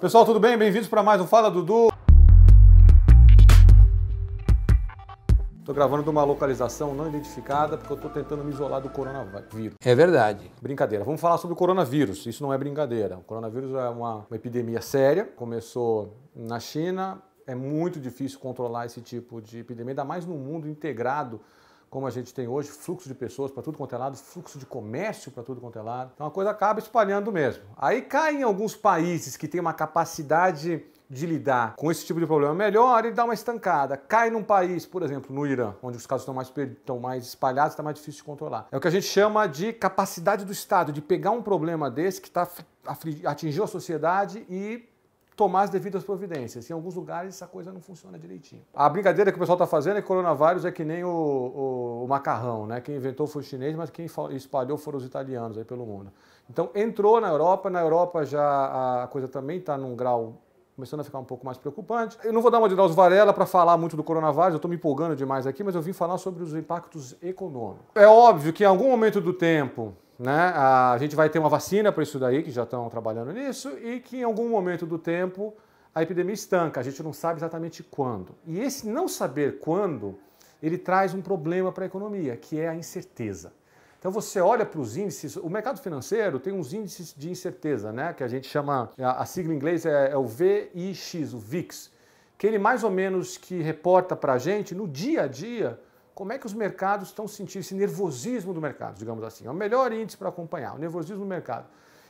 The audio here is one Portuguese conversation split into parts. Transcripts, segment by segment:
Pessoal, tudo bem? Bem-vindos para mais um Fala Dudu. Estou gravando de uma localização não identificada porque eu estou tentando me isolar do coronavírus. É verdade. Brincadeira. Vamos falar sobre o coronavírus. Isso não é brincadeira. O coronavírus é uma epidemia séria. Começou na China. É muito difícil controlar esse tipo de epidemia, ainda mais num mundo integrado como a gente tem hoje, fluxo de pessoas para tudo quanto é lado, fluxo de comércio para tudo quanto é lado. Então a coisa acaba espalhando mesmo. Aí cai em alguns países que têm uma capacidade de lidar com esse tipo de problema melhor e dá uma estancada. Cai num país, por exemplo, no Irã, onde os casos estão mais espalhados, está mais difícil de controlar. É o que a gente chama de capacidade do Estado, de pegar um problema desse que atingiu a sociedade e tomar as devidas providências. Em alguns lugares essa coisa não funciona direitinho. A brincadeira que o pessoal está fazendo é que o coronavírus é que nem o macarrão, né? Quem inventou foi o chinês, mas quem espalhou foram os italianos aí pelo mundo. Então entrou na Europa já a coisa também está num grau começando a ficar um pouco mais preocupante. Eu não vou dar uma de Drauzio Varela para falar muito do coronavírus, eu estou me empolgando demais aqui, mas eu vim falar sobre os impactos econômicos. É óbvio que em algum momento do tempo, né, a gente vai ter uma vacina para isso daí, que já estão trabalhando nisso, e que em algum momento do tempo a epidemia estanca, a gente não sabe exatamente quando. E esse não saber quando, ele traz um problema para a economia, que é a incerteza. Então você olha para os índices, o mercado financeiro tem uns índices de incerteza, né, que a gente chama, a sigla em inglês é o VIX, o VIX, que ele mais ou menos que reporta para a gente no dia a dia como é que os mercados estão sentindo esse nervosismo do mercado, digamos assim. É o melhor índice para acompanhar, o nervosismo do mercado.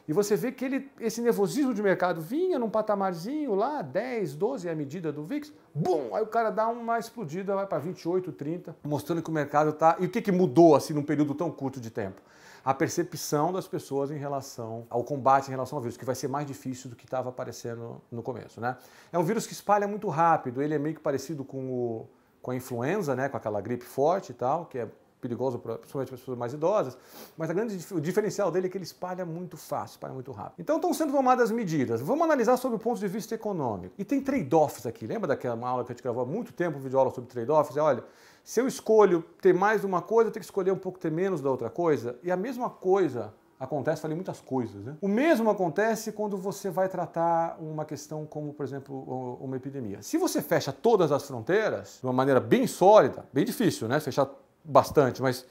E você vê que esse nervosismo de mercado vinha num patamarzinho lá, 10, 12 é a medida do VIX, bum, aí o cara dá uma explodida, vai para 28, 30, mostrando que o mercado está... E o que mudou assim num período tão curto de tempo? A percepção das pessoas em relação ao combate em relação ao vírus, que vai ser mais difícil do que estava aparecendo no começo, né? É um vírus que espalha muito rápido, ele é meio que parecido com a influenza, né, com aquela gripe forte e tal, que é perigoso principalmente para as pessoas mais idosas, mas o diferencial dele é que ele espalha muito fácil, espalha muito rápido. Então estão sendo tomadas medidas. Vamos analisar sobre o ponto de vista econômico. E tem trade-offs aqui. Lembra daquela aula que a gente gravou há muito tempo, um vídeo aula sobre trade-offs? Olha, se eu escolho ter mais de uma coisa, eu tenho que escolher um pouco ter menos da outra coisa. E a mesma coisa acontece, falei muitas coisas, né? O mesmo acontece quando você vai tratar uma questão como, por exemplo, uma epidemia. Se você fecha todas as fronteiras de uma maneira bem sólida, bem difícil, né? Fechar bastante, mas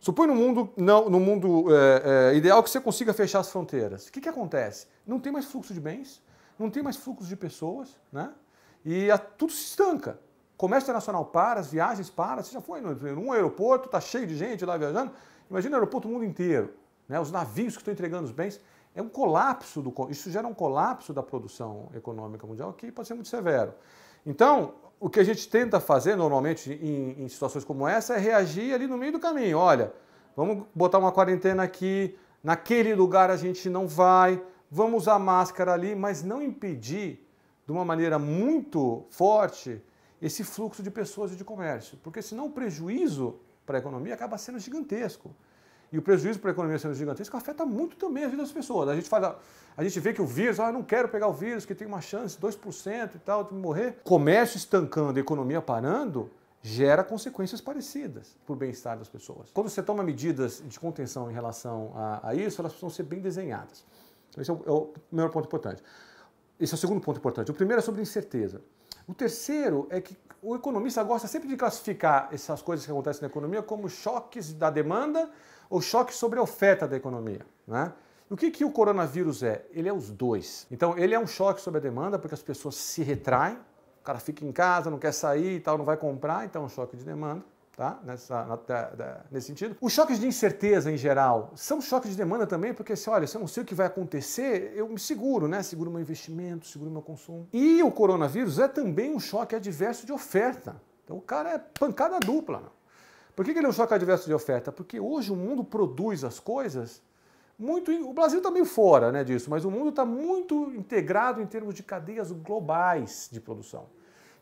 supõe no mundo ideal que você consiga fechar as fronteiras. O que acontece? Não tem mais fluxo de bens, não tem mais fluxo de pessoas, né? E tudo se estanca. O comércio internacional para, as viagens param. Você já foi num aeroporto, está cheio de gente lá viajando. Imagina o aeroporto do mundo inteiro, né? Os navios que estão entregando os bens. É um colapso, isso gera um colapso da produção econômica mundial que pode ser muito severo. Então, o que a gente tenta fazer normalmente em situações como essa é reagir ali no meio do caminho. Olha, vamos botar uma quarentena aqui, naquele lugar a gente não vai, vamos usar máscara ali, mas não impedir de uma maneira muito forte esse fluxo de pessoas e de comércio, porque senão o prejuízo para a economia acaba sendo gigantesco. E o prejuízo para a economia sendo gigantesco afeta muito também a vida das pessoas. A gente vê que o vírus, eu não quero pegar o vírus, que tem uma chance, 2% e tal, de morrer. Comércio estancando, economia parando, gera consequências parecidas para o bem-estar das pessoas. Quando você toma medidas de contenção em relação a isso, elas precisam ser bem desenhadas. Esse é o primeiro ponto importante. Esse é o segundo ponto importante. O primeiro é sobre incerteza. O terceiro é que o economista gosta sempre de classificar essas coisas que acontecem na economia como choques da demanda ou choques sobre a oferta da economia, né? O que o coronavírus é? Ele é os dois. Então, ele é um choque sobre a demanda, porque as pessoas se retraem, o cara fica em casa, não quer sair e tal, não vai comprar, então é um choque de demanda, tá? Nesse sentido. Os choques de incerteza, em geral, são choques de demanda também, porque, olha, se eu não sei o que vai acontecer, eu me seguro, né? Seguro meu investimento, seguro meu consumo. E o coronavírus é também um choque adverso de oferta. Então, o cara é pancada dupla, né? Por que ele é um choque adverso de oferta? Porque hoje o mundo produz as coisas muito... O Brasil está meio fora, né, disso, mas o mundo está muito integrado em termos de cadeias globais de produção.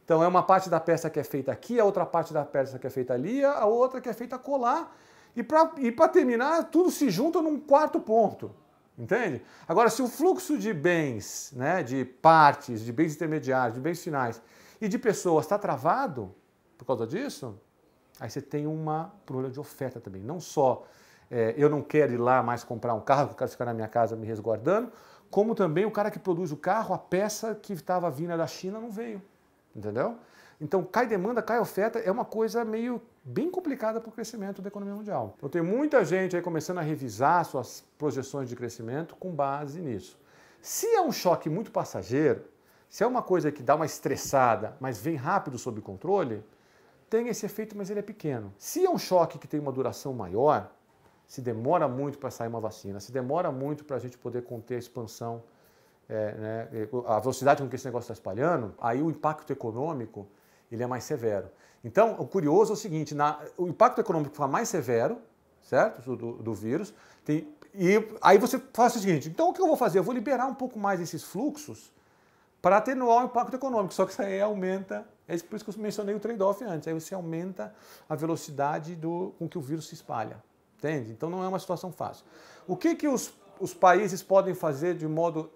Então é uma parte da peça que é feita aqui, a outra parte da peça que é feita ali, a outra que é feita colar. E para terminar, tudo se junta num quarto ponto. Entende? Agora, se o fluxo de bens, né, de partes, de bens intermediários, de bens finais e de pessoas está travado por causa disso... Aí você tem uma problema de oferta também. Não só eu não quero ir lá mais comprar um carro, eu quero ficar na minha casa me resguardando, como também o cara que produz o carro, a peça que estava vinda da China não veio, entendeu? Então, cai demanda, cai oferta, é uma coisa meio bem complicada para o crescimento da economia mundial. Então, tem muita gente aí começando a revisar suas projeções de crescimento com base nisso. Se é um choque muito passageiro, se é uma coisa que dá uma estressada, mas vem rápido sob controle, tem esse efeito, mas ele é pequeno. Se é um choque que tem uma duração maior, se demora muito para sair uma vacina, se demora muito para a gente poder conter a expansão, a velocidade com que esse negócio está espalhando, aí o impacto econômico ele é mais severo. Então, o curioso é o seguinte, o impacto econômico fica mais severo, certo, do vírus, e aí você faz o seguinte, então o que eu vou fazer? Eu vou liberar um pouco mais esses fluxos para atenuar o impacto econômico, só que isso aí aumenta, é por isso que eu mencionei o trade-off antes, aí você aumenta a velocidade com que o vírus se espalha, entende? Então não é uma situação fácil. O que os países podem fazer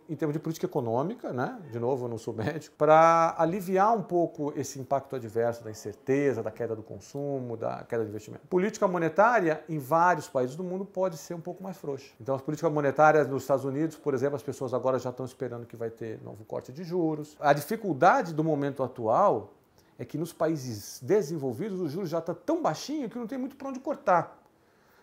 em termos de política econômica, né? De novo, eu não sou médico, para aliviar um pouco esse impacto adverso da incerteza, da queda do consumo, da queda do investimento? Política monetária, em vários países do mundo, pode ser um pouco mais frouxa. Então, as políticas monetárias nos Estados Unidos, por exemplo, as pessoas agora já estão esperando que vai ter novo corte de juros. A dificuldade do momento atual é que nos países desenvolvidos os juros já estão tão baixinhos que não tem muito para onde cortar.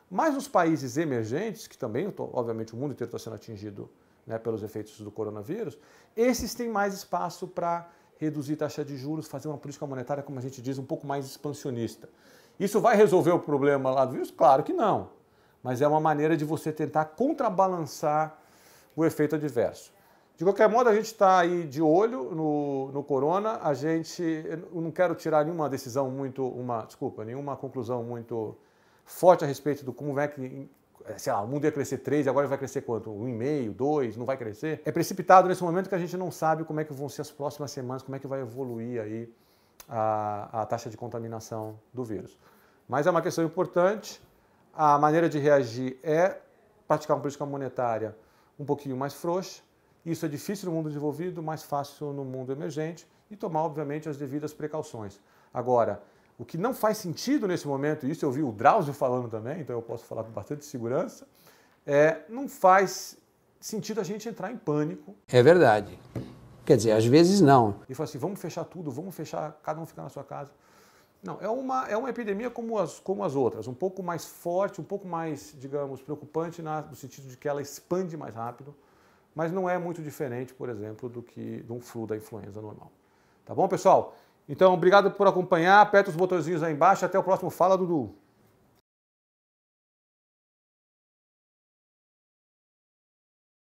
Mas nos países emergentes, que também, obviamente, o mundo inteiro está sendo atingido, né, pelos efeitos do coronavírus, esses têm mais espaço para reduzir taxa de juros, fazer uma política monetária, como a gente diz, um pouco mais expansionista. Isso vai resolver o problema lá do vírus? Claro que não. Mas é uma maneira de você tentar contrabalançar o efeito adverso. De qualquer modo, a gente está aí de olho no corona. Eu não quero tirar nenhuma decisão nenhuma conclusão muito forte a respeito do como é que, sei lá, o mundo ia crescer 3, agora vai crescer quanto? 1,5, 2, não vai crescer? É precipitado nesse momento que a gente não sabe como é que vão ser as próximas semanas, como é que vai evoluir aí a taxa de contaminação do vírus. Mas é uma questão importante, a maneira de reagir é praticar uma política monetária um pouquinho mais frouxa. Isso é difícil no mundo desenvolvido, mais fácil no mundo emergente e tomar, obviamente, as devidas precauções. Agora, o que não faz sentido nesse momento, e isso eu vi o Drauzio falando também, então eu posso falar com bastante segurança, não faz sentido a gente entrar em pânico. É verdade. Quer dizer, às vezes não. E falar assim, vamos fechar tudo, vamos fechar, cada um ficar na sua casa. Não, é uma epidemia como as outras, um pouco mais forte, um pouco mais, digamos, preocupante no sentido de que ela expande mais rápido, mas não é muito diferente, por exemplo, de um flu da influenza normal. Tá bom, pessoal? Então, obrigado por acompanhar, aperta os botõezinhos aí embaixo, até o próximo Fala Dudu!